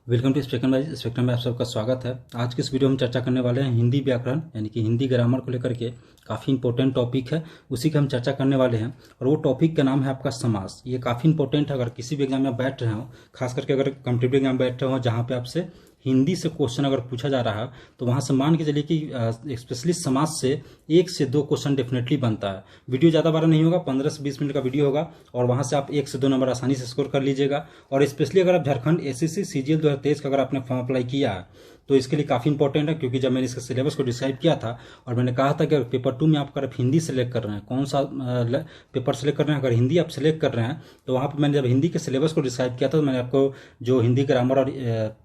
Welcome to spectrum में आप सबका स्वागत है। आज की इस वीडियो में चर्चा करने वाले हैं हिंदी व्याकरण यानी कि हिंदी ग्रामर को लेकर के काफ़ी इंपॉर्टेंट टॉपिक है, उसी की हम चर्चा करने वाले हैं। और वो टॉपिक का नाम है आपका समास। ये काफ़ी इंपॉर्टेंट है। अगर किसी भी एग्जाम में बैठ रहे हो, खास करके अगर कॉम्पिटिटिव एग्जाम बैठ रहे हो जहाँ पे आपसे हिंदी से क्वेश्चन अगर पूछा जा रहा है, तो वहां से मान के चलिए कि स्पेशली समाज से 1 से 2 क्वेश्चन डेफिनेटली बनता है। वीडियो ज़्यादा बड़ा नहीं होगा, 15 से 20 मिनट का वीडियो होगा और वहां से आप 1 से 2 नंबर आसानी से स्कोर कर लीजिएगा। और स्पेशली अगर आप झारखंड एसएससी सीजीएल 2023 का अगर आपने फॉर्म अप्लाई किया है तो इसके लिए काफ़ी इंपॉर्टेंट है, क्योंकि जब मैंने इसके सिलेबस को डिस्क्राइब किया था और मैंने कहा था कि अगर पेपर 2 में आप अगर हिंदी सेलेक्ट कर रहे हैं, कौन सा पेपर सेलेक्ट कर रहे हैं, अगर हिंदी आप सेलेक्ट कर रहे हैं, तो वहाँ पर मैंने जब हिंदी के सिलेबस को डिस्क्राइब किया था तो मैंने आपको जो हिंदी ग्रामर और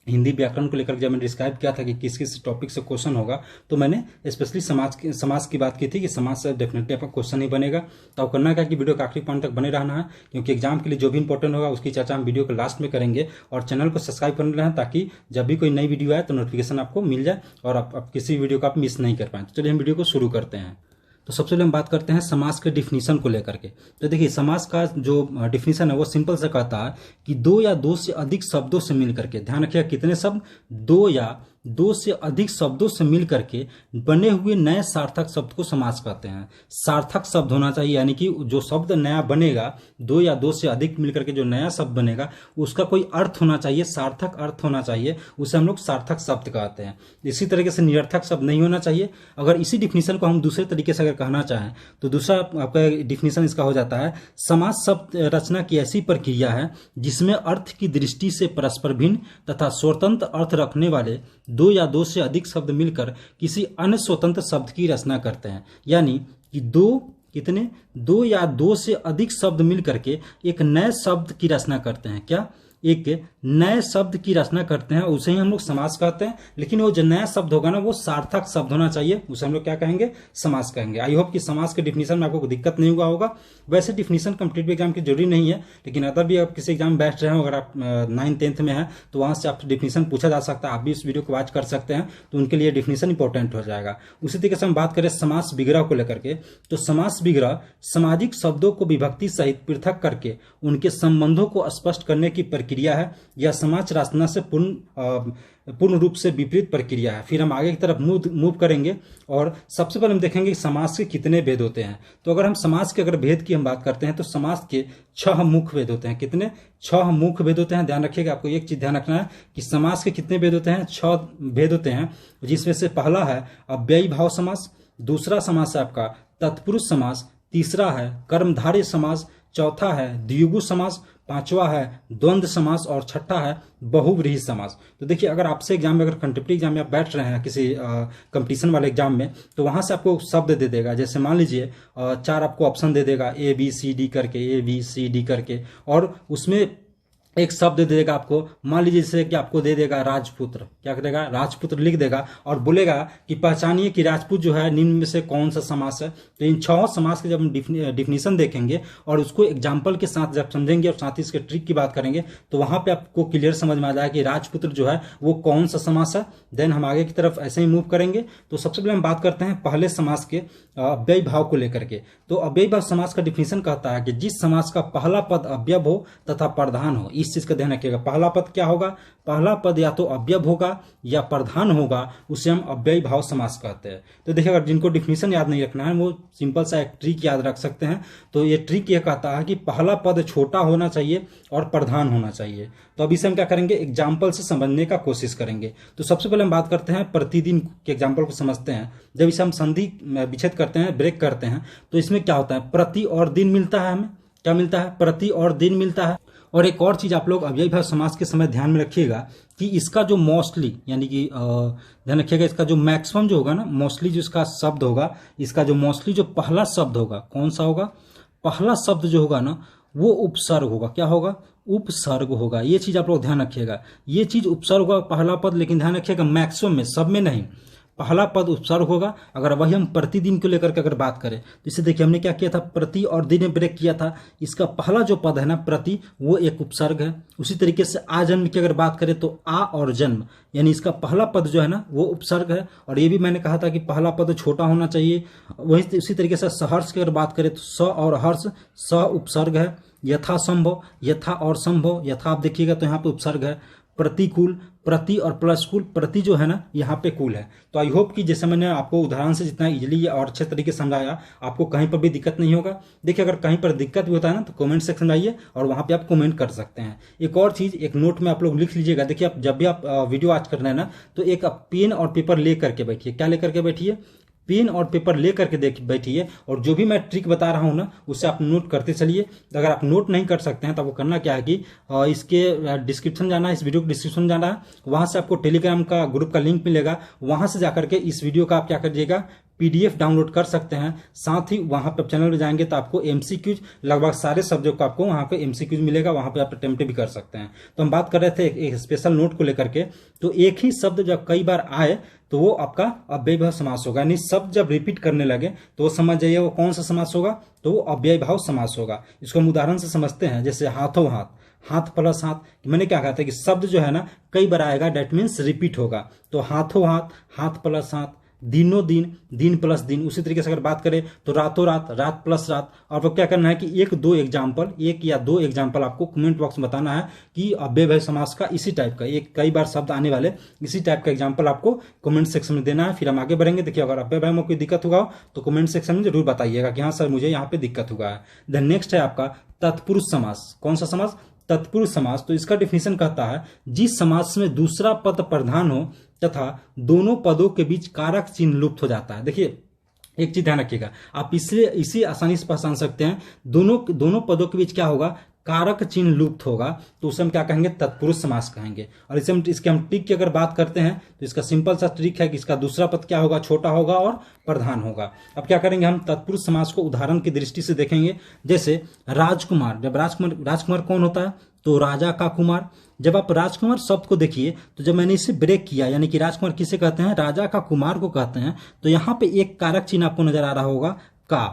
हिंदी व्याकरण को लेकर जब मैंने डिस्क्राइब किया था कि किस किस टॉपिक से क्वेश्चन होगा, तो मैंने स्पेशली समाज की बात की थी कि समाज से डेफिनेटली आपका क्वेश्चन ही बनेगा। तो आप करना क्या कि वीडियो के आखिरी पॉइंट तक बने रहना है, क्योंकि एग्जाम के लिए जो भी इंपॉर्टेंट होगा उसकी चर्चा हम वीडियो के लास्ट में करेंगे। और चैनल को सब्सक्राइब कर लेना है ताकि जब भी कोई नई वीडियो आए तो नोटिफिकेशन आपको मिल जाए और आप किसी वीडियो को आप मिस नहीं कर पाए। तो चलिए हम वीडियो को शुरू करते हैं। तो सबसे पहले हम बात करते हैं समास के डिफिनीशन को लेकर के। तो देखिए, समास का जो डिफिनीशन है वो सिंपल से कहता है कि 2 या 2 से अधिक शब्दों से मिल करके, ध्यान रखिएगा कितने शब्द, 2 या 2 से अधिक शब्दों से मिल करके बने हुए नए सार्थक शब्द को समास कहते हैं। सार्थक शब्द होना चाहिए, यानी कि जो शब्द नया बनेगा, 2 या 2 से अधिक मिलकर के जो नया शब्द बनेगा उसका कोई अर्थ होना चाहिए, सार्थक अर्थ होना चाहिए, उसे हम लोग सार्थक शब्द कहते हैं। इसी तरीके से निरर्थक शब्द नहीं होना चाहिए। अगर इसी डिफिनीशन को हम दूसरे तरीके से अगर कहना चाहें तो दूसरा आपका डिफिनीशन इसका हो जाता है, समास शब्द रचना की ऐसी प्रक्रिया है जिसमें अर्थ की दृष्टि से परस्पर भिन्न तथा स्वतंत्र अर्थ रखने वाले 2 या 2 से अधिक शब्द मिलकर किसी अन्य स्वतंत्र शब्द की रचना करते हैं। यानी कि 2 या 2 से अधिक शब्द मिलकर के एक नए शब्द की रचना करते हैं। क्या? एक नए शब्द की रचना करते हैं, उसे ही हम लोग समास कहते हैं। लेकिन वो जो नया शब्द होगा ना, वो सार्थक शब्द होना चाहिए, उसे हम लोग क्या कहेंगे? समास कहेंगे। आई होप कि समास के डिफिनीशन में आपको कोई दिक्कत नहीं हुआ होगा। वैसे डिफिनीशन कॉम्पिटिटिव एग्जाम की जरूरी नहीं है, लेकिन अदर भी आप किसी एग्जाम में बैठ रहे हो, अगर आप 9th-10th में है तो वहां से आप डिफिनीशन पूछा जा सकता है, आप भी इस वीडियो को वॉच कर सकते हैं, तो उनके लिए डिफिनीशन इंपॉर्टेंट हो जाएगा। उसी तरीके से हम बात करें समास विग्रह को लेकर के, तो समास विग्रह सामाजिक शब्दों को विभक्ति सहित पृथक करके उनके संबंधों को स्पष्ट करने की प्रक्रिया है। यह समाज रचना से पूर्ण रूप से विपरीत प्रक्रिया है। फिर हम आगे की तरफ मूव करेंगे और सबसे पहले हम देखेंगे कि समास के कितने भेद होते हैं। तो अगर हम समास के अगर भेद की हम बात करते हैं तो समास के 6 मुख्य भेद होते हैं। कितने? 6 मुख्य भेद होते हैं। ध्यान रखिएगा, आपको एक चीज ध्यान रखना है कि समास के कितने भेद होते हैं? 6 भेद होते हैं, जिसमें से पहला है अव्ययी भाव समास, दूसरा समास है आपका तत्पुरुष समास, तीसरा है कर्मधारय समास, चौथा है द्विगु समास, पांचवा है द्वंद्व समास और छठा है बहुव्रीहि समास। तो देखिए, अगर आपसे एग्जाम में, अगर कॉम्पिटिटिव एग्जाम में आप बैठ रहे हैं किसी कंपटीशन वाले एग्जाम में, तो वहां से आपको शब्द दे देगा। जैसे मान लीजिए 4 आपको ऑप्शन दे देगा, ABCD करके, ABCD करके, और उसमें एक शब्द दे देगा आपको। मान लीजिए जैसे कि आपको दे देगा राजपुत्र, क्या करेगा? राजपुत्र लिख देगा और बोलेगा कि पहचानिए कि राजपूत जो है निम्न में से कौन सा समास है। तो इन 6 समास के जब हम डिफिनीशन देखेंगे और उसको एग्जाम्पल के साथ जब समझेंगे और साथ ही इसके ट्रिक की बात करेंगे, तो वहां पे आपको क्लियर समझ में आ जाएगा कि राजपुत्र जो है वो कौन सा समास है। देन हम आगे की तरफ ऐसे ही मूव करेंगे। तो सबसे पहले हम बात करते हैं पहले समास के अव्ययी भाव को लेकर के। तो अव्ययी भाव समास का डिफिनीशन कहता है कि जिस समास का पहला पद अव्यय हो तथा प्रधान हो। इस चीज का ध्यान रखिएगा, पहला पद क्या होगा? पहला पद या तो अव्यय होगा या प्रधान होगा, उसे हम अव्ययी भाव समास कहते हैं। तो देखिए, अगर जिनको डिफिनीशन याद नहीं रखना है वो सिंपल सा एक ट्रिक याद रख सकते हैं। तो ये ट्रिक ये कहता है कि पहला पद छोटा होना चाहिए और प्रधान होना चाहिए। तो अब इसे हम क्या करेंगे? एग्जाम्पल से समझने का कोशिश करेंगे। तो सबसे पहले हम बात करते हैं प्रतिदिन के एग्जाम्पल को समझते हैं। जब इसे हम संधि विच्छेद करते हैं, ब्रेक करते हैं, तो इसमें क्या होता है? प्रति और दिन मिलता है। हमें क्या मिलता है? प्रति और दिन मिलता है। और एक और चीज आप लोग अव्ययी भाव समास के समय ध्यान में रखिएगा कि इसका जो मोस्टली, यानी कि ध्यान रखिएगा, इसका जो मैक्सिमम जो होगा ना, मोस्टली जो इसका शब्द होगा, इसका जो मोस्टली जो पहला शब्द होगा, कौन सा होगा? पहला शब्द जो होगा ना, वो उपसर्ग होगा। क्या होगा? उपसर्ग होगा। ये चीज आप लोग ध्यान रखिएगा, ये चीज उपसर्ग होगा पहला पद। लेकिन ध्यान रखिएगा मैक्सिमम में, सब में नहीं, पहला पद उपसर्ग होगा। अगर वही हम प्रतिदिन को लेकर के अगर बात करें तो इसे देखिए, हमने क्या किया था? प्रति और दिन में ब्रेक किया था। इसका पहला जो पद है ना, प्रति, वो एक उपसर्ग है। उसी तरीके से आ जन्म की अगर बात करें तो आ और जन्म, यानी इसका पहला पद जो है ना वो उपसर्ग है। और ये भी मैंने कहा था कि पहला पद छोटा होना चाहिए। वही उसी तरीके से सहर्ष की अगर बात करें तो स और हर्ष, स उपसर्ग है। यथा संभव, यथा और संभव, यथा आप देखिएगा तो यहाँ पे उपसर्ग है। प्रतिकूल, प्रति और प्लस कूल, प्रति जो है ना यहाँ पे कूल है। तो आई होप कि जैसे मैंने आपको उदाहरण से जितना इजीली और अच्छे तरीके से समझाया, आपको कहीं पर भी दिक्कत नहीं होगा। देखिए अगर कहीं पर दिक्कत भी होता है ना तो कमेंट सेक्शन में आइए और वहाँ पे आप कमेंट कर सकते हैं। एक और चीज़, एक नोट में आप लोग लिख लीजिएगा। देखिए आप जब भी आप वीडियो आज कर रहे हैं ना तो एक पेन और पेपर ले करके बैठिए। क्या लेकर के बैठिए? पेन और पेपर ले करके देख बैठिए और जो भी मैं ट्रिक बता रहा हूँ ना उससे आप नोट करते चलिए। तो अगर आप नोट नहीं कर सकते हैं तो आपको करना क्या है कि इसके डिस्क्रिप्शन जाना है, इस वीडियो को डिस्क्रिप्शन जाना है, वहां से आपको टेलीग्राम का ग्रुप का लिंक मिलेगा, वहां से जाकर के इस वीडियो का आप क्या करिएगा, पीडीएफ डाउनलोड कर सकते हैं। साथ ही वहां पर चैनल में जाएंगे तो आपको एमसीक्यूज, लगभग सारे सब्जेक्ट को आपको वहां पे एमसीक्यूज मिलेगा, वहां पे आप अटेम्प्ट भी कर सकते हैं। तो हम बात कर रहे थे एक स्पेशल नोट को लेकर के। तो एक ही शब्द जब कई बार आए तो वो आपका अव्ययीभाव समास होगा, यानी शब्द जब रिपीट करने लगे तो वो समझ जाइए वो कौन सा समास होगा, तो वो अव्ययीभाव समास होगा। इसको हम उदाहरण से समझते हैं। जैसे हाथों हाथ, हाथ प्लस हाथ, मैंने क्या कहा था कि शब्द जो है ना कई बार आएगा, डेट मीन्स रिपीट होगा। तो हाथों हाथ, हाथ प्लस हाथ, दिनों दिन, दिन प्लस दिन। उसी तरीके से अगर बात करें तो रातों रात, रात प्लस रात। और आपको क्या करना है कि एक या दो एग्जाम्पल आपको कमेंट बॉक्स में बताना है कि अव्ययभाव समास का इसी टाइप का, एक कई बार शब्द आने वाले इसी टाइप का एग्जाम्पल आपको कमेंट सेक्शन में देना है। फिर हम आगे बढ़ेंगे। देखिए अगर अव्ययभाव में कोई दिक्कत होगा तो कमेंट सेक्शन में जरूर बताइएगा कि हाँ सर मुझे यहाँ पे दिक्कत हुआ है। देन नेक्स्ट है आपका तत्पुरुष समास। कौन सा समास? तत्पुरुष समास। तो इसका डिफिनेशन कहता है जिस समास में दूसरा पद प्रधान हो तथा दोनों पदों के बीच कारक चिन्ह लुप्त हो जाता है। देखिए एक चीज ध्यान रखिएगा, आप इसे आसानी से पहचान सकते हैं। दोनों पदों के बीच क्या होगा, कारक चिन्ह लुप्त होगा, तो उसे हम क्या कहेंगे, तत्पुरुष समास कहेंगे। और इसके हम ट्रिक की अगर बात करते हैं तो इसका सिंपल सा ट्रिक है कि इसका दूसरा पद क्या होगा, छोटा होगा और प्रधान होगा। अब क्या करेंगे, हम तत्पुरुष समास को उदाहरण की दृष्टि से देखेंगे। जैसे राजकुमार, जब राजकुमार कौन होता है, तो राजा का कुमार। जब आप राजकुमार शब्द को देखिए तो जब मैंने इसे ब्रेक किया, यानी कि राजकुमार किसे कहते हैं, राजा का कुमार को कहते हैं, तो यहां पे एक कारक चिन्ह आपको नजर आ रहा होगा, का।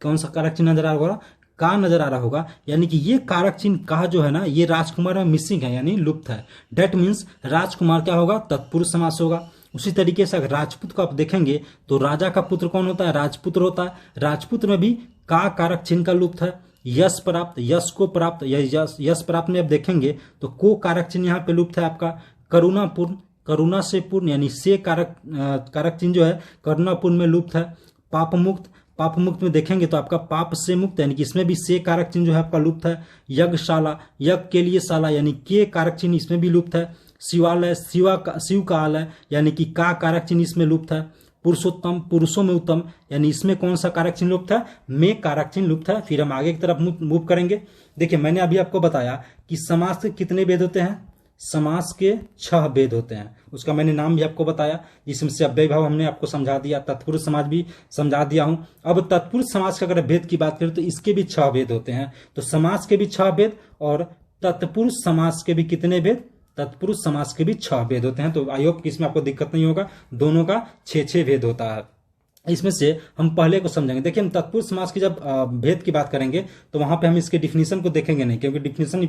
कौन सा कारक चिन्ह नजर आ रहा होगा, का नजर आ रहा होगा। यानी कि ये कारक चिन्ह का जो है ना, ये राजकुमार में मिसिंग है, यानी लुप्त है। डेट मीन्स राजकुमार क्या होगा, तत्पुरुष समास होगा। उसी तरीके से अगर राजपूत को आप देखेंगे तो राजा का पुत्र कौन होता है, राजपुत्र होता है। राजपुत्र में भी का कारक चिन्ह का लुप्त है। यश प्राप्त, यश को प्राप्त, यश प्राप्त में आप देखेंगे तो को कारक चिन्ह यहाँ पे लुप्त है आपका। करुणापूर्ण, करुणा से पूर्ण, यानी से कारक चिन्ह जो है करुणापूर्ण में लुप्त है। पाप मुक्त, पाप मुक्त में देखेंगे तो आपका पाप से मुक्त, यानी कि इसमें भी से कारक चिन्ह जो है आपका लुप्त है। यज्ञशाला, यज्ञ के लिए शाला, यानी के कारक चिन्ह इसमें भी लुप्त है। शिवालय, शिव का आलय, यानी कि का कारक चिन्ह इसमें लुप्त है। पुरुषोत्तम, पुरुषों में उत्तम, यानी इसमें कौन सा कारक चिन्ह लुप्त है, में कारक चिन्ह लुप्त है। फिर हम आगे की तरफ मूव करेंगे। देखिए मैंने अभी आपको बताया कि समास के कितने भेद होते हैं, समास के 6 भेद होते हैं। उसका मैंने नाम भी आपको बताया, जिसमें से अव्ययीभाव हमने आपको समझा दिया, तत्पुरुष समास भी समझा दिया हूं। अब तत्पुरुष समास का अगर भेद की बात करें तो इसके भी 6 भेद होते हैं। तो समास के भी 6 भेद और तत्पुरुष समास के भी कितने भेद, तत्पुरुष समास के भी 6 भेद होते हैं। तो आई होप कि इसमें आपको दिक्कत नहीं होगा, दोनों का 6 भेद होता है। इसमें से हम पहले को समझेंगे। देखिए हम तत्पुरुष समास की जब भेद की बात करेंगे तो वहां पे हम इसके डिफिनीशन को देखेंगे नहीं, क्योंकि डिफिनीशन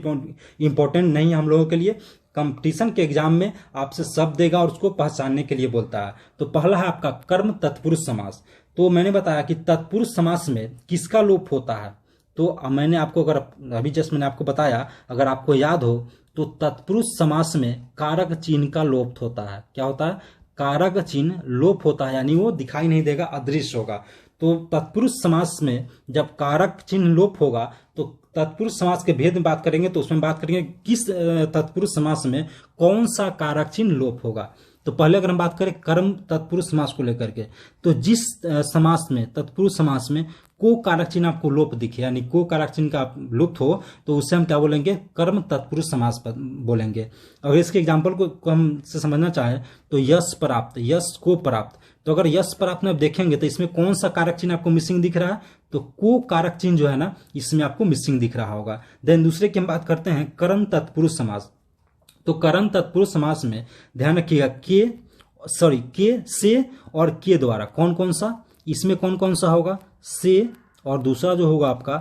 इंपॉर्टेंट नहीं है हम लोगों के लिए। कंपटीशन के एग्जाम में आपसे शब्द देगा और उसको पहचानने के लिए बोलता है। तो पहला है आपका कर्म तत्पुरुष समास। तो मैंने बताया कि तत्पुरुष समास में किसका लोप होता है, तो मैंने आपको अगर अभी जस्ट मैंने आपको बताया, अगर आपको याद हो तो तत्पुरुष समास में कारक चिन्ह का लोप होता है। क्या होता है, कारक चिन्ह लोप होता है, यानी वो दिखाई नहीं देगा, अदृश्य होगा। तो तत्पुरुष समास में जब कारक चिन्ह लोप होगा तो तत्पुरुष समास के भेद में बात करेंगे, तो उसमें बात करेंगे किस तत्पुरुष समास में कौन सा कारक चिन्ह लोप होगा। तो पहले अगर हम बात करें कर्म तत्पुरुष समास को लेकर के, तो जिस समास में, तत्पुरुष समास में को कारक चिन्ह आपको लोप दिखे, यानी को कारक चिन्ह का लुप्त हो, तो उससे हम क्या बोलेंगे, कर्म तत्पुरुष समास बोलेंगे। अगर इसके एग्जाम्पल को हम से समझना चाहें तो यश प्राप्त, यश को प्राप्त। तो अगर यश प्राप्त में आप देखेंगे तो इसमें कौन सा कारक चिन्ह आपको मिसिंग दिख रहा है, तो को कारक चिन्ह जो है ना इसमें आपको मिसिंग दिख रहा होगा। देन दूसरे की हम बात करते हैं कर्म तत्पुरुष समास। तो कर्म तत्पुरुष समास में ध्यान रखिएगा के से और के द्वारा कौन कौन सा, इसमें कौन कौन सा होगा, से, और दूसरा जो होगा आपका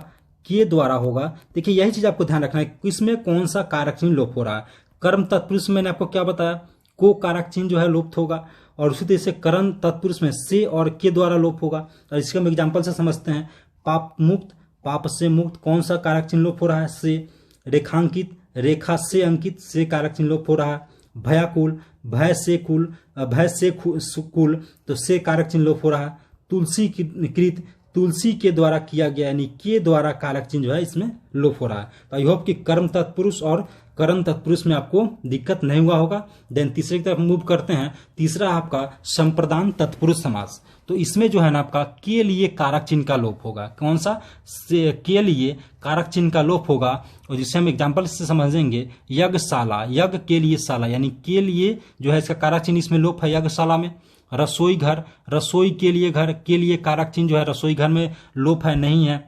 के द्वारा होगा। देखिए यही चीज आपको ध्यान रखना है, इसमें कौन सा कारक चिन्ह लोप हो रहा है। कर्म तत्पुरुष में मैंने आपको क्या बताया, को कारक चिन्ह जो है लुप्त होगा, और उसी तरह से कर्म तत्पुरुष में से और के द्वारा लोप होगा। और इसके हम एग्जाम्पल से समझते हैं। पाप मुक्त, पाप से मुक्त, कौन सा कारक चिन्ह लोप हो रहा है, से। रेखांकित, रेखा से अंकित, से कारक चिन्ह लोप हो रहा है। भयाकुल, भय से कुल, भय से कुल, तो से कारक चिन्ह लोप हो रहा है। तुलसी कृत, तुलसी के द्वारा किया गया, यानी के द्वारा कारक चिन्ह जो है इसमें लोप हो रहा है। तो आई होप कि कर्म तत्पुरुष और कर्म तत्पुरुष में आपको दिक्कत नहीं हुआ होगा। देन तीसरे की तरफ मूव करते हैं। तीसरा आपका संप्रदान तत्पुरुष समास। तो इसमें जो है ना आपका के लिए कारक चिन्ह का लोप होगा। कौन सा? के लिए कारक चिन्ह का लोप होगा, और जिससे हम एग्जाम्पल से समझेंगे। यज्ञशाला, यज्ञ के लिए शाला, यानी के लिए जो है इसका कारक चिन्ह इसमें लोप है यज्ञशाला में। रसोई घर, रसोई के लिए घर, के लिए कारक चिन्ह जो है रसोई घर में लोप है, नहीं है।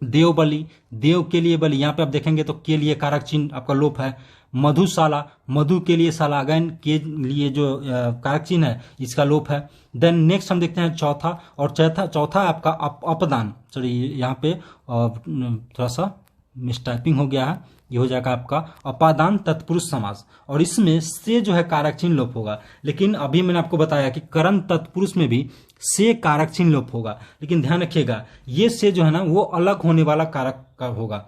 देव बलि, देव के लिए बलि, यहाँ पे आप देखेंगे तो के लिए कारक चिन्ह आपका लोप है। मधुशाला, मधु के लिए शाला, अगेन के लिए जो कारक चिन्ह है इसका लोप है। देन नेक्स्ट हम देखते हैं चौथा, और चौथा आपका अपदान, सॉरी यहाँ पे थोड़ा सा मिसटाइपिंग हो गया है, ये हो जाएगा आपका अपादान तत्पुरुष समास, और इसमें से जो है कारक चिन्ह लोप होगा। लेकिन अभी मैंने आपको बताया कि करण तत्पुरुष में भी से कारक चिन्ह लोप होगा, लेकिन ध्यान रखिएगा ये से जो है ना वो अलग होने वाला कारक का होगा।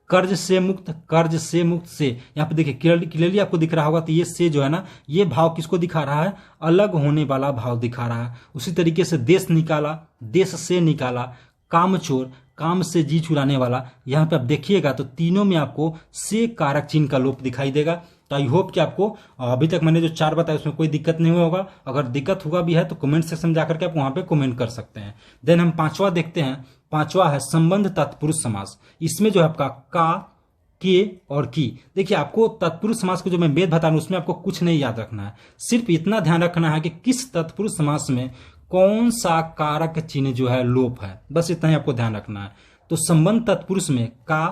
कर्ज से मुक्त, कर्ज से मुक्त से, यहाँ पे देखिए क्लियरली आपको दिख रहा होगा। तो ये से जो है ना ये भाव किसको दिखा रहा है? अलग होने वाला भाव दिखा रहा है। उसी तरीके से देश निकाला, देश से निकाला। कामचोर, काम से जी चुराने वाला, यहाँ पे आप देखिएगा तो तीनों में आपको से कारक चिन्ह का लोप दिखाई देगा। तो आई होप कि आपको अभी तक मैंने जो 4 बताया उसमें कोई दिक्कत नहीं हुआ होगा। अगर दिक्कत हुआ भी है तो कमेंट सेक्शन में जाकर के आप वहां पे कमेंट कर सकते हैं। देन हम पांचवा देखते हैं। पांचवा है संबंध तत्पुरुष समास। इसमें जो है आपका का, के और की। देखिए आपको तत्पुरुष समास को जो मैं वेद बता रहा हूं उसमें आपको कुछ नहीं याद रखना है, सिर्फ इतना ध्यान रखना है कि किस तत्पुरुष समास में कौन सा कारक चिन्ह जो है लोप है, बस इतना ही आपको ध्यान रखना है। तो संबंध तत्पुरुष में का,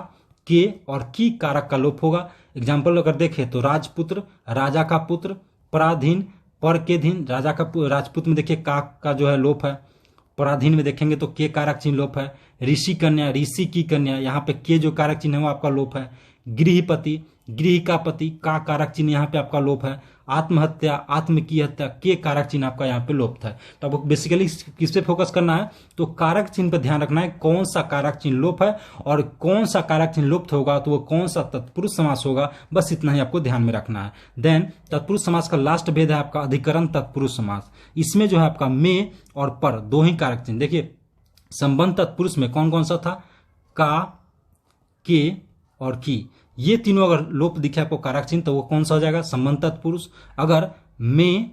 के और की कारक का लोप होगा। एग्जाम्पल अगर देखें तो राजपुत्र, राजा का पुत्र। पराधीन, पर के धीन, राजा का राजपुत्र में देखिए का जो है लोप है। पराधीन में देखेंगे तो के कारक चिन्ह लोप है। ऋषि कन्या, ऋषि की कन्या, यहाँ पे के जो कारक चिन्ह है वो आपका लोप है। गृहपति, गृह का पति, का कारक चिन्ह यहाँ पे आपका लोप है। आत्महत्या, आत्म की हत्या, के कारक चिन्ह आपका यहाँ पे लोप था। तो आपको बेसिकली किस पे फोकस करना है? तो कारक चिन्ह पे ध्यान रखना है, कौन सा कारक चिन्ह लोप है और कौन सा कारक चिन्ह लुप्त होगा तो वो कौन सा तत्पुरुष समास होगा, बस इतना ही आपको ध्यान में रखना है। देन तत्पुरुष समास का लास्ट भेद है आपका अधिकरण तत्पुरुष समास। इसमें जो है आपका में और पर दो ही कारक चिन्ह। देखिए संबंध तत्पुरुष में कौन कौन सा था? का, के और की। ये तीनों अगर लोप दिखे आपको कारक चिन्ह तो वो कौन सा हो जाएगा? संबंध तत्पुरुष। अगर में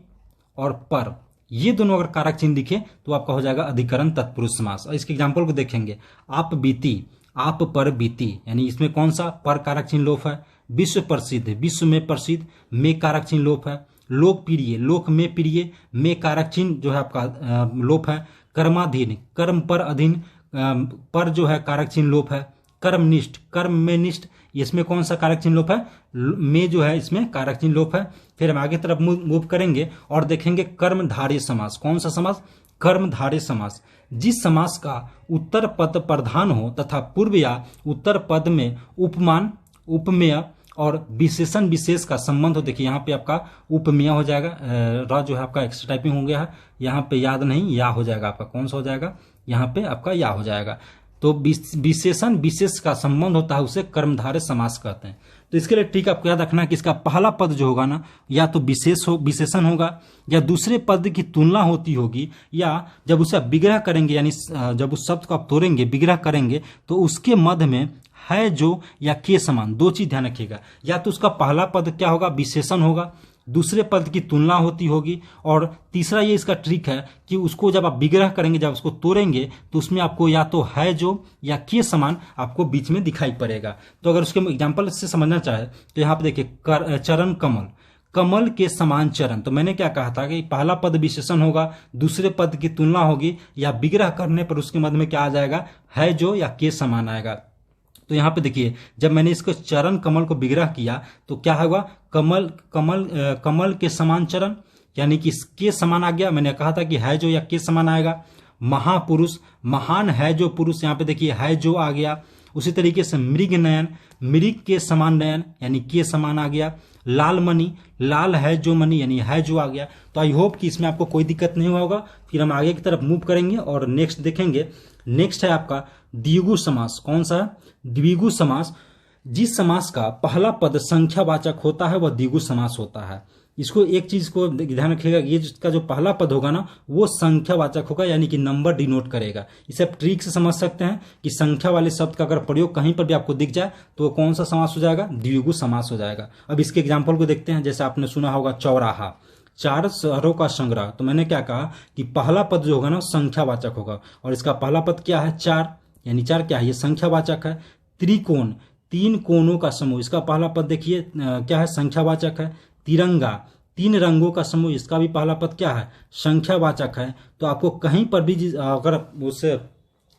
और पर ये दोनों अगर कारक चिन्ह दिखे तो आपका हो जाएगा अधिकरण तत्पुरुष समास। और इसके एग्जाम्पल को देखेंगे। आप बीती, आप पर बीती, यानी इसमें कौन सा पर कारक चिन्ह लोप है? विश्व प्रसिद्ध, विश्व में प्रसिद्ध, में कारक चिन्ह लोप है। लोकप्रिय, लोक में प्रिय, में कारक चिन्ह जो है आपका लोप है। कर्माधीन, कर्म पर अधीन, पर जो है कारक चिन्ह लोप है। कर्मनिष्ठ, कर्म में निष्ठ, इसमें कौन सा कारक चिन्ह लोप है? में जो है इसमें कारक चिन्ह लोप है। फिर हम आगे तरफ मूव करेंगे और देखेंगे कर्मधारय समास। कौन सा समास? कर्मधारय समास। जिस समास का उत्तर पद प्रधान हो तथा पूर्व या उत्तर पद में उपमान, उपमेय और विशेषण विशेष का संबंध हो। देखिए यहाँ पे आपका उपमेय हो जाएगा, र जो है आपका एक्स्ट्रा टाइपिंग हो गया है, यहाँ पे याद नहीं, या हो जाएगा आपका। कौन सा हो जाएगा? यहाँ पे आपका या हो जाएगा। तो विशेषण विशेष का संबंध होता है उसे कर्मधारय समास कहते हैं। तो इसके लिए ठीक आपको याद रखना है कि इसका पहला पद जो होगा ना या तो विशेषण होगा या दूसरे पद की तुलना होती होगी, या जब उसे विग्रह करेंगे यानी जब उस शब्द को आप तोड़ेंगे विग्रह करेंगे तो उसके मध्य में है जो या के समान, दो चीज ध्यान रखिएगा। या तो उसका पहला पद क्या होगा? विशेषण होगा, दूसरे पद की तुलना होती होगी, और तीसरा ये इसका ट्रिक है कि उसको जब आप विग्रह करेंगे, जब उसको तोड़ेंगे तो उसमें आपको या तो है जो या के समान आपको बीच में दिखाई पड़ेगा। तो अगर उसके एग्जाम्पल से समझना चाहे तो यहाँ पे देखिए चरण कमल, कमल के समान चरण। तो मैंने क्या कहा था कि पहला पद विशेषण होगा, दूसरे पद की तुलना होगी, या विग्रह करने पर उसके मध्य में क्या आ जाएगा? है जो या के समान आएगा। तो यहाँ पे देखिए जब मैंने इसको चरण कमल को विग्रह किया तो क्या होगा? कमल के समान चरण, यानी कि इसके समान आ गया। मैंने कहा था कि है जो या के समान आएगा। महापुरुष, महान है जो पुरुष, यहाँ पे देखिए है जो आ गया। उसी तरीके से मृग नयन, मृग के समान नयन, यानी के समान आ गया। लाल मणि, लाल है जो मणि, यानी है जो आ गया। तो आई होप कि इसमें आपको कोई दिक्कत नहीं हुआ होगा। फिर हम आगे की तरफ मूव करेंगे और नेक्स्ट देखेंगे। नेक्स्ट है आपका द्विगु समास। कौन सा? द्विगु समास। जिस समास का पहला पद संख्यावाचक होता है वह द्विगु समास होता है। इसको एक चीज को ध्यान रखिएगा, ये जिसका जो पहला पद होगा ना वो संख्यावाचक होगा, यानी कि नंबर डिनोट करेगा। इसे आप ट्रिक से समझ सकते हैं कि संख्या वाले शब्द का अगर प्रयोग कहीं पर भी आपको दिख जाए तो वो कौन सा समास हो जाएगा, द्विगु समास हो जाएगा। अब इसके एग्जाम्पल को देखते हैं। जैसे आपने सुना होगा चौराहा, चार शहरों का संग्रह, तो मैंने क्या कहा कि पहला पद जो होगा ना संख्यावाचक होगा, और इसका पहला पद क्या है, चार, यानी चार क्या है, ये संख्यावाचक है। त्रिकोण, तीन कोणों का समूह, इसका पहला पद देखिए क्या है, संख्यावाचक है। तिरंगा, तीन रंगों का समूह, इसका भी पहला पद क्या है, संख्यावाचक है। तो आपको कहीं पर भी अगर उस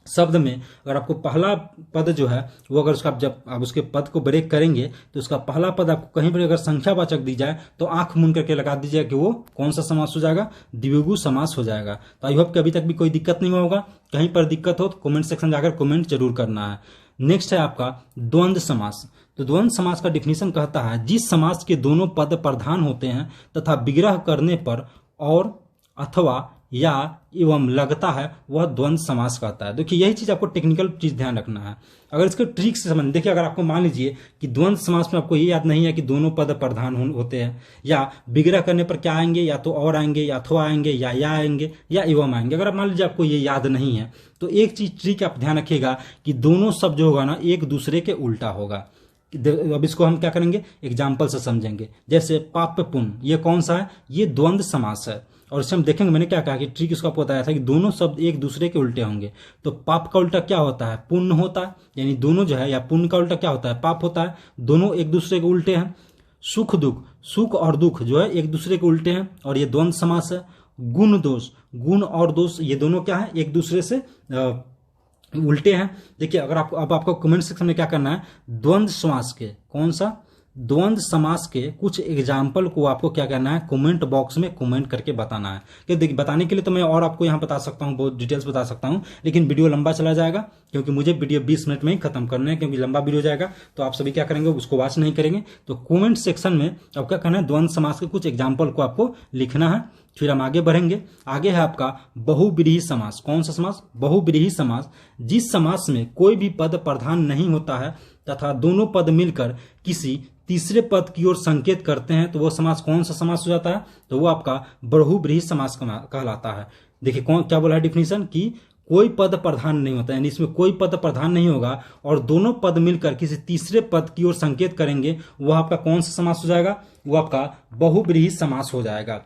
शब्द में अगर आपको पहला पद जो है वो अगर उसका जब आप उसके पद को ब्रेक करेंगे तो उसका पहला पद आपको कहीं पर अगर संख्यावाचक दी जाए तो आंख मूंद करके लगा दीजिए कि वो कौन सा समास हो जाएगा, द्विगु समास हो जाएगा। तो आई होप कि अभी तक भी कोई दिक्कत नहीं होगा। कहीं पर दिक्कत हो तो कमेंट सेक्शन में जाकर कमेंट जरूर करना है। नेक्स्ट है आपका द्वंद्व समास। तो द्वंद्व समास का डिफिनीशन कहता है जिस समास के दोनों पद प्रधान होते हैं तथा विग्रह करने पर और अथवा या एवं लगता है वह द्वंद्व समास कहता है। देखिए यही चीज आपको टेक्निकल चीज ध्यान रखना है। अगर इसके ट्रिक से समझ, देखिए अगर आपको मान लीजिए कि द्वंद्व समास में आपको ये याद नहीं है कि दोनों पद प्रधान होते हैं, या विग्रह करने पर क्या आएंगे, या तो और आएंगे, या अथवा आएंगे, या आएंगे, या एवं आएंगे। अगर आप मान लीजिए आपको ये याद नहीं है तो एक चीज ट्रिक आप ध्यान रखिएगा कि दोनों शब्द जो होगा ना एक दूसरे के उल्टा होगा। अब इसको हम क्या करेंगे, एग्जाम्पल से समझेंगे। जैसे पाप पुण्य, ये कौन सा है, ये द्वंद्व समास है। और इससे हम देखेंगे, मैंने क्या कहा कि ट्रिक इसको आपको बताया था कि दोनों शब्द एक दूसरे के उल्टे होंगे। तो पाप का उल्टा क्या होता है, पुण्य होता है, यानी दोनों जो है, या पुण्य का उल्टा क्या होता है, पाप होता है। दोनों एक दूसरे के उल्टे हैं। सुख दुख, सुख और दुख जो है एक दूसरे के उल्टे हैं, और ये द्वंद्व समास है। गुण दोष, गुण और दोष ये दोनों क्या है, एक दूसरे से उल्टे हैं। देखिए अगर आप अब आपको कमेंट सेक्शन में क्या करना है, द्वंद्व समास के, कौन सा, द्वंद्व समास के कुछ एग्जाम्पल को आपको क्या करना है, कमेंट बॉक्स में कमेंट करके बताना है। कि देखिए बताने के लिए तो मैं और आपको यहाँ बता सकता हूँ, बहुत डिटेल्स बता सकता हूँ, लेकिन वीडियो लंबा चला जाएगा क्योंकि मुझे वीडियो 20 मिनट में ही खत्म करना है, क्योंकि लंबा वीडियो जाएगा तो आप सभी क्या करेंगे, उसको वॉच नहीं करेंगे। तो कमेंट सेक्शन में अब क्या करना है, द्वंद्व समास के कुछ एग्जाम्पल को आपको लिखना है। फिर हम आगे बढ़ेंगे। आगे है आपका बहुब्रीहि समास। कौन सा समास, बहुब्रीहि समास। जिस समास में कोई भी पद प्रधान नहीं होता है तथा दोनों पद मिलकर किसी तीसरे पद की ओर संकेत करते हैं तो वो समास कौन सा समास हो जाता है, तो वो आपका बहुब्रीहि समास कहलाता है। देखिए कौन क्या बोला है डिफिनीशन, कि कोई पद प्रधान नहीं होता, यानी इसमें कोई पद प्रधान नहीं होगा और दोनों पद मिलकर किसी तीसरे पद की ओर संकेत करेंगे, वह आपका कौन सा समास हो जाएगा, वो आपका बहुब्रीहि समास हो जाएगा।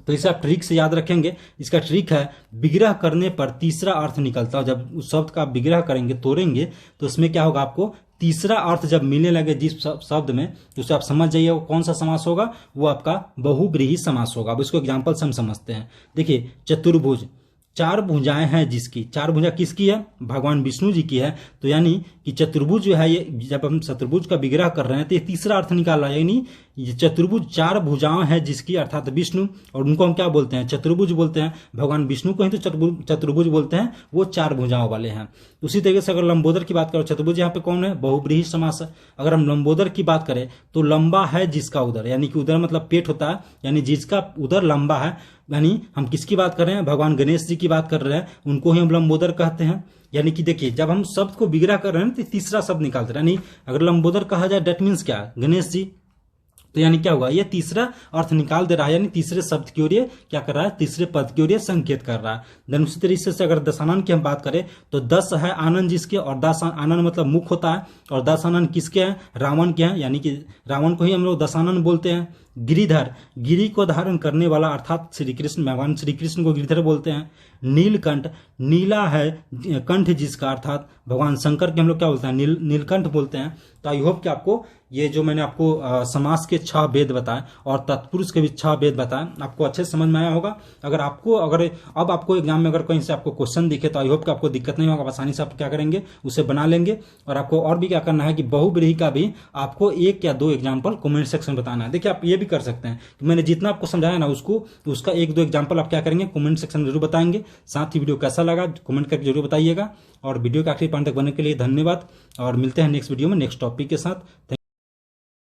तो इसे आप ट्रिक से याद रखेंगे। इसका ट्रिक है, विग्रह करने पर तीसरा अर्थ निकलता है। जब उस शब्द का विग्रह करेंगे, तोड़ेंगे, तो उसमें क्या होगा, आपको तीसरा अर्थ जब मिलने लगे जिस शब्द में, तो उसे आप समझ जाइए वो कौन सा समास होगा, वो आपका बहुब्रीहि समास होगा। अब इसको एग्जाम्पल से हम समझते हैं। देखिए चतुर्भुज, चार भुजाएं हैं जिसकी, चार भुजा किसकी है, भगवान विष्णु जी की है। तो यानी कि चतुर्भुज जो है, ये जब हम चतुर्भुज का विग्रह कर रहे हैं तो ये तीसरा अर्थ निकाल रहा है, यानी ये चतुर्भुज चार भुजाएं हैं जिसकी, अर्थात विष्णु, और उनको हम क्या बोलते हैं, चतुर्भुज बोलते हैं। भगवान विष्णु को ही तो चतुर्भुज बोलते हैं, वो चार भुजाओं वाले हैं। उसी तरीके से अगर लंबोदर की बात करें, चतुर्भुज यहाँ पे कौन है, बहुब्रीहि समास है। अगर हम लंबोदर की बात करें तो लंबा है जिसका उदर, यानी कि उदर मतलब पेट होता है, यानी जिसका उदर लंबा है, यानी हम किसकी बात कर रहे हैं, भगवान गणेश जी की बात कर रहे हैं, उनको ही हम लंबोदर कहते हैं। यानी कि देखिए जब हम शब्द को विग्रह कर रहे हैं तो तीसरा शब्द निकालते हैं, यानी अगर लंबोदर कहा जाए डेट मीन्स क्या, गणेश जी, तो यानी क्या होगा, ये तीसरा अर्थ निकाल दे रहा है, यानी तीसरे शब्द की ओर ये क्या कर रहा है, तीसरे पद की ओर ये संकेत कर रहा है। देन उसी तरीके से अगर दशानन की हम बात करें तो 10 है आनंद जिसके, और दशानन मतलब मुख होता है, और दशानन किसके हैं, रावण के हैं, यानी कि रावण को ही हम लोग दशानन बोलते हैं। गिरिधर, गिरी को धारण करने वाला, अर्थात श्री कृष्ण, भगवान श्री कृष्ण को गिरिधर बोलते हैं। नीलकंठ, नीला है कंठ जिसका, अर्थात भगवान शंकर के हम लोग क्या बोलते हैं, नीलकंठ बोलते हैं। तो आई होप कि आपको ये जो मैंने आपको समास के 6 वेद बताए और तत्पुरुष के भी 6 वेद बताए, आपको अच्छे से समझ में आया होगा। अगर अब आपको एग्जाम में अगर कहीं से आपको क्वेश्चन दिखे तो आई होप कि आपको दिक्कत नहीं होगा, आसानी से आप क्या करेंगे, उसे बना लेंगे। और आपको और भी क्या करना है कि बहुब्रीहि का भी आपको 1 या 2 एग्जाम्पल कमेंट सेक्शन में बताना है। देखिए आप ये भी कर सकते हैं कि मैंने जितना आपको समझाया ना उसका 1-2 एग्जाम्पल आप क्या करेंगे, कमेंट सेक्शन में जरूर बताएंगे। साथ ही वीडियो कैसा लगा कमेंट करके जरूर बताइएगा। और वीडियो के आखिरी पॉइंट तक बनने के लिए धन्यवाद, और मिलते हैं नेक्स्ट वीडियो में नेक्स्ट टॉपिक के साथ।